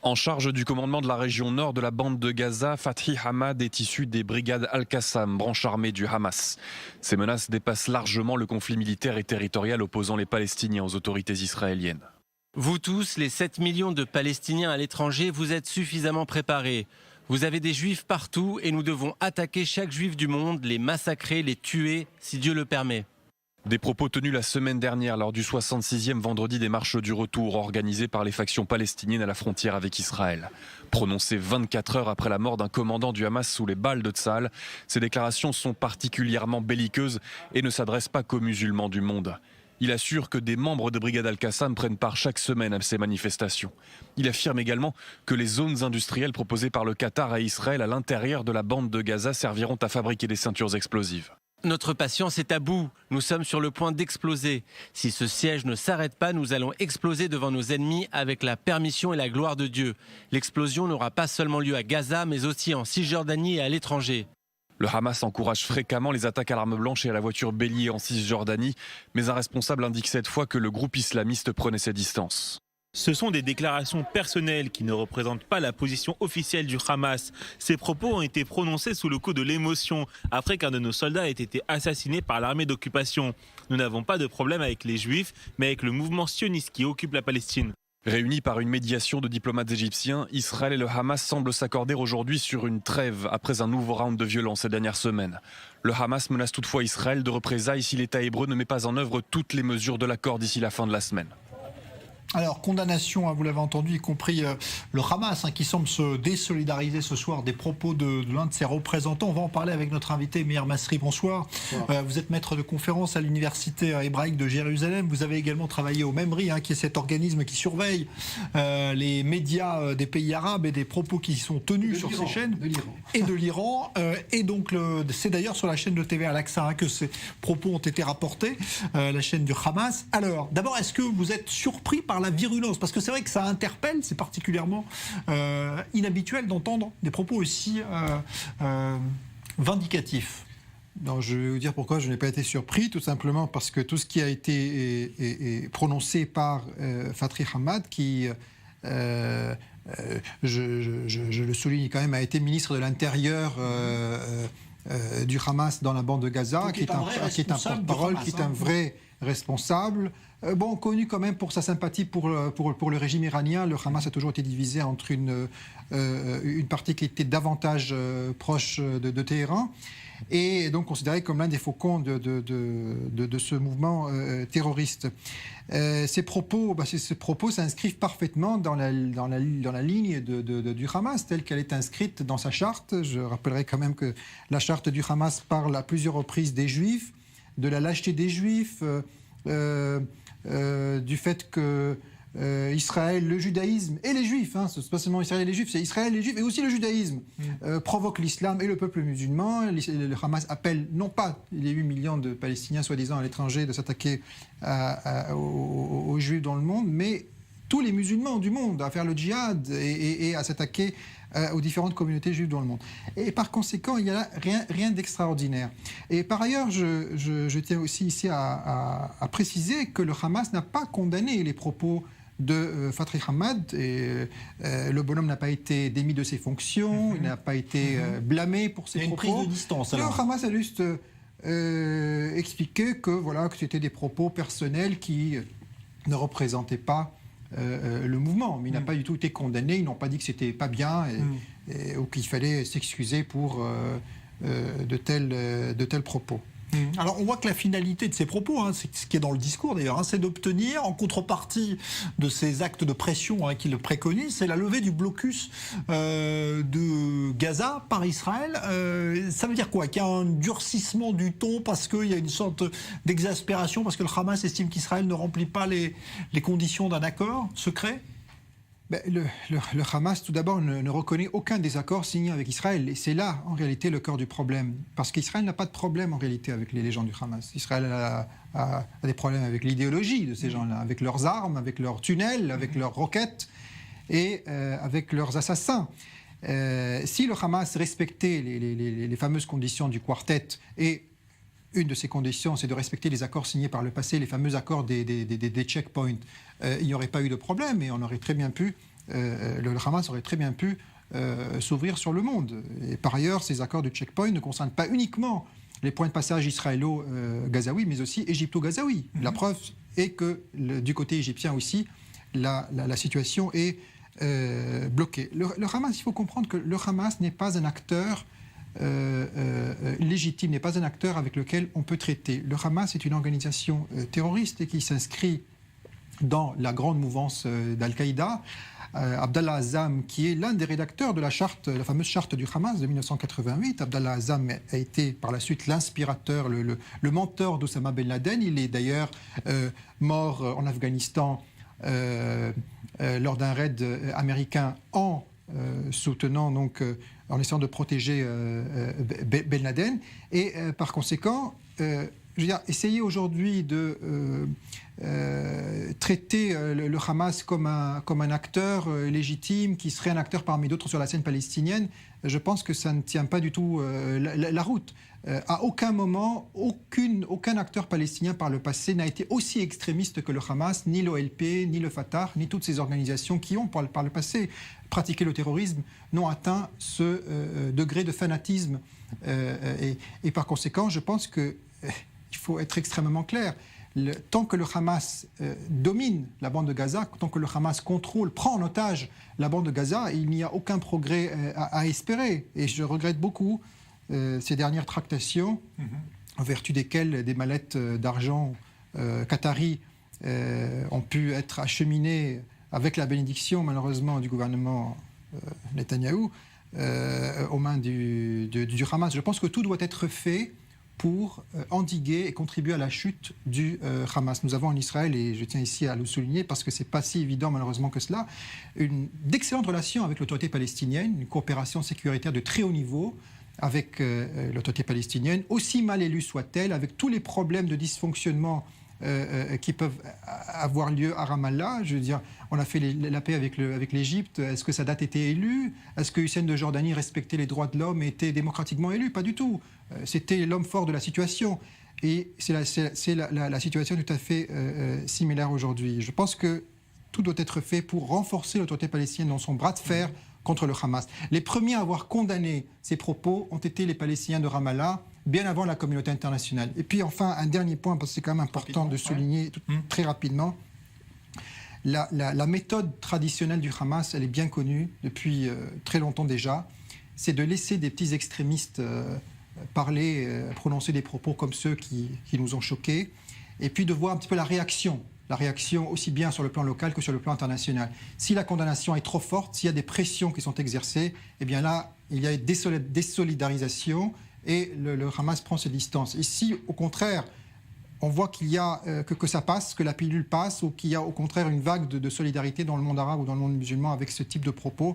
En charge du commandement de la région nord de la bande de Gaza, Fathi Hamad est issu des brigades Al-Qassam, branche armée du Hamas. Ces menaces dépassent largement le conflit militaire et territorial opposant les Palestiniens aux autorités israéliennes. Vous tous, les 7 millions de Palestiniens à l'étranger, vous êtes suffisamment préparés. Vous avez des juifs partout et nous devons attaquer chaque juif du monde, les massacrer, les tuer, si Dieu le permet. Des propos tenus la semaine dernière lors du 66e vendredi des marches du retour organisées par les factions palestiniennes à la frontière avec Israël. Prononcées 24 heures après la mort d'un commandant du Hamas sous les balles de Tsahal, ces déclarations sont particulièrement belliqueuses et ne s'adressent pas qu'aux musulmans du monde. Il assure que des membres de Brigade Al-Qassam prennent part chaque semaine à ces manifestations. Il affirme également que les zones industrielles proposées par le Qatar à Israël à l'intérieur de la bande de Gaza serviront à fabriquer des ceintures explosives. Notre patience est à bout. Nous sommes sur le point d'exploser. Si ce siège ne s'arrête pas, nous allons exploser devant nos ennemis avec la permission et la gloire de Dieu. L'explosion n'aura pas seulement lieu à Gaza, mais aussi en Cisjordanie et à l'étranger. Le Hamas encourage fréquemment les attaques à l'arme blanche et à la voiture bélier en Cisjordanie, mais un responsable indique cette fois que le groupe islamiste prenait ses distances. Ce sont des déclarations personnelles qui ne représentent pas la position officielle du Hamas. Ces propos ont été prononcés sous le coup de l'émotion, après qu'un de nos soldats ait été assassiné par l'armée d'occupation. Nous n'avons pas de problème avec les Juifs, mais avec le mouvement sioniste qui occupe la Palestine. Réunis par une médiation de diplomates égyptiens, Israël et le Hamas semblent s'accorder aujourd'hui sur une trêve après un nouveau round de violence ces dernières semaines. Le Hamas menace toutefois Israël de représailles si l'État hébreu ne met pas en œuvre toutes les mesures de l'accord d'ici la fin de la semaine. Alors, condamnation, vous l'avez entendu, y compris le Hamas, qui semble se désolidariser ce soir des propos de l'un de ses représentants. On va en parler avec notre invité, Meir Masri. Bonsoir. Vous êtes maître de conférence à l'Université hébraïque de Jérusalem. Vous avez également travaillé au MEMRI, qui est cet organisme qui surveille les médias des pays arabes et des propos qui sont tenus sur ces chaînes. Et de l'Iran. Et donc, c'est d'ailleurs sur la chaîne de TV Al-Aqsa que ces propos ont été rapportés, la chaîne du Hamas. Alors, d'abord, est-ce que vous êtes surpris par la virulence, parce que c'est vrai que ça interpelle, c'est particulièrement inhabituel d'entendre des propos aussi vindicatifs. Non, je vais vous dire pourquoi je n'ai pas été surpris, tout simplement parce que tout ce qui a été prononcé par Fathi Hamad, qui, je le souligne quand même, a été ministre de l'Intérieur du Hamas dans la bande de Gaza, qui est un porte-parole, qui est un vrai responsable. Connu quand même pour sa sympathie pour le régime iranien. Le Hamas a toujours été divisé entre une partie qui était davantage proche de Téhéran et donc considéré comme l'un des faucons de ce mouvement terroriste. Ces propos s'inscrivent parfaitement dans la ligne du Hamas, telle qu'elle est inscrite dans sa charte. Je rappellerai quand même que la charte du Hamas parle à plusieurs reprises des Juifs, de la lâcheté des Juifs, du fait que Israël, le judaïsme et les juifs, c'est pas seulement Israël et les juifs, c'est Israël, les juifs et aussi le judaïsme, provoquent l'islam et le peuple musulman. Le Hamas appelle non pas les 8 millions de Palestiniens soi-disant à l'étranger de s'attaquer aux juifs dans le monde, mais tous les musulmans du monde à faire le djihad et à s'attaquer aux différentes communautés juives dans le monde. Et par conséquent, il n'y a rien d'extraordinaire. Et par ailleurs, je tiens aussi ici à préciser que le Hamas n'a pas condamné les propos de Fathi Hamad. Le bonhomme n'a pas été démis de ses fonctions, il n'a pas été blâmé pour ses propos. Il y a une prise de distance, alors. Le Hamas a juste expliqué que c'était des propos personnels qui ne représentaient pas le mouvement, mais il n'a pas du tout été condamné. Ils n'ont pas dit que c'était pas bien ou qu'il fallait s'excuser pour de tels propos. Alors on voit que la finalité de ces propos, c'est ce qui est dans le discours d'ailleurs, c'est d'obtenir en contrepartie de ces actes de pression qui le préconisent, c'est la levée du blocus de Gaza par Israël. Ça veut dire quoi? Qu'il y a un durcissement du ton parce qu'il y a une sorte d'exaspération, parce que le Hamas estime qu'Israël ne remplit pas les conditions d'un accord secret? Le Hamas, tout d'abord, ne reconnaît aucun des accords signés avec Israël. Et c'est là, en réalité, le cœur du problème. Parce qu'Israël n'a pas de problème, en réalité, avec les gens du Hamas. Israël a des problèmes avec l'idéologie de ces gens-là, avec leurs armes, avec leurs tunnels, avec leurs roquettes et avec leurs assassins. Si le Hamas respectait les fameuses conditions du quartet, et une de ces conditions, c'est de respecter les accords signés par le passé, les fameux accords des checkpoints, il n'y aurait pas eu de problème et on aurait très bien pu le Hamas aurait très bien pu s'ouvrir sur le monde. Et par ailleurs, ces accords de checkpoint ne concernent pas uniquement les points de passage israélo-gazaouis, mais aussi égypto-gazaouis. La preuve est que du côté égyptien aussi, la situation est bloquée. Le Hamas, il faut comprendre que le Hamas n'est pas un acteur légitime, n'est pas un acteur avec lequel on peut traiter. Le Hamas est une organisation terroriste et qui s'inscrit dans la grande mouvance d'Al-Qaïda. Abdallah Azzam, qui est l'un des rédacteurs de la fameuse charte du Hamas de 1988. Abdallah Azzam a été par la suite l'inspirateur, le mentor d'Osama Ben Laden. Il est d'ailleurs mort en Afghanistan lors d'un raid américain en soutenant, donc, en essayant de protéger Ben Laden. Et par conséquent, je veux dire, essayer aujourd'hui de traiter le Hamas comme un acteur légitime, qui serait un acteur parmi d'autres sur la scène palestinienne, je pense que ça ne tient pas du tout la route. À aucun moment, aucun acteur palestinien par le passé n'a été aussi extrémiste que le Hamas, ni l'OLP, ni le Fatah, ni toutes ces organisations qui ont par le passé pratiqué le terrorisme, n'ont atteint ce degré de fanatisme. Et par conséquent, je pense que il faut être extrêmement clair. Tant que le Hamas domine la bande de Gaza, tant que le Hamas prend en otage la bande de Gaza, il n'y a aucun progrès à espérer. Et je regrette beaucoup ces dernières tractations, en vertu desquelles des mallettes d'argent qataris ont pu être acheminées avec la bénédiction, malheureusement, du gouvernement Netanyahou aux mains du Hamas. Je pense que tout doit être fait pour endiguer et contribuer à la chute du Hamas. Nous avons en Israël, et je tiens ici à le souligner parce que ce n'est pas si évident malheureusement que cela, d'excellentes relations avec l'autorité palestinienne, une coopération sécuritaire de très haut niveau avec l'autorité palestinienne, aussi mal élue soit-elle, avec tous les problèmes de dysfonctionnement qui peuvent avoir lieu à Ramallah. Je veux dire, on a fait la paix avec l'Égypte. Est-ce que Sadat était élu? Est-ce que Hussein de Jordanie respectait les droits de l'homme et était démocratiquement élu? Pas du tout. C'était l'homme fort de la situation. Et c'est la situation tout à fait similaire aujourd'hui. Je pense que tout doit être fait pour renforcer l'autorité palestinienne dans son bras de fer contre le Hamas. Les premiers à avoir condamné ces propos ont été les Palestiniens de Ramallah, bien avant la communauté internationale. Et puis enfin, un dernier point, parce que c'est quand même important de souligner très rapidement, la méthode traditionnelle du Hamas, elle est bien connue depuis très longtemps déjà, c'est de laisser des petits extrémistes prononcer des propos comme ceux qui nous ont choqués, et puis de voir un petit peu la réaction aussi bien sur le plan local que sur le plan international. Si la condamnation est trop forte, s'il y a des pressions qui sont exercées, eh bien là, il y a des désolidarisations et le Hamas prend ses distances. Et si, au contraire, on voit qu'il y a, que ça passe, que la pilule passe, ou qu'il y a au contraire une vague de solidarité dans le monde arabe ou dans le monde musulman avec ce type de propos,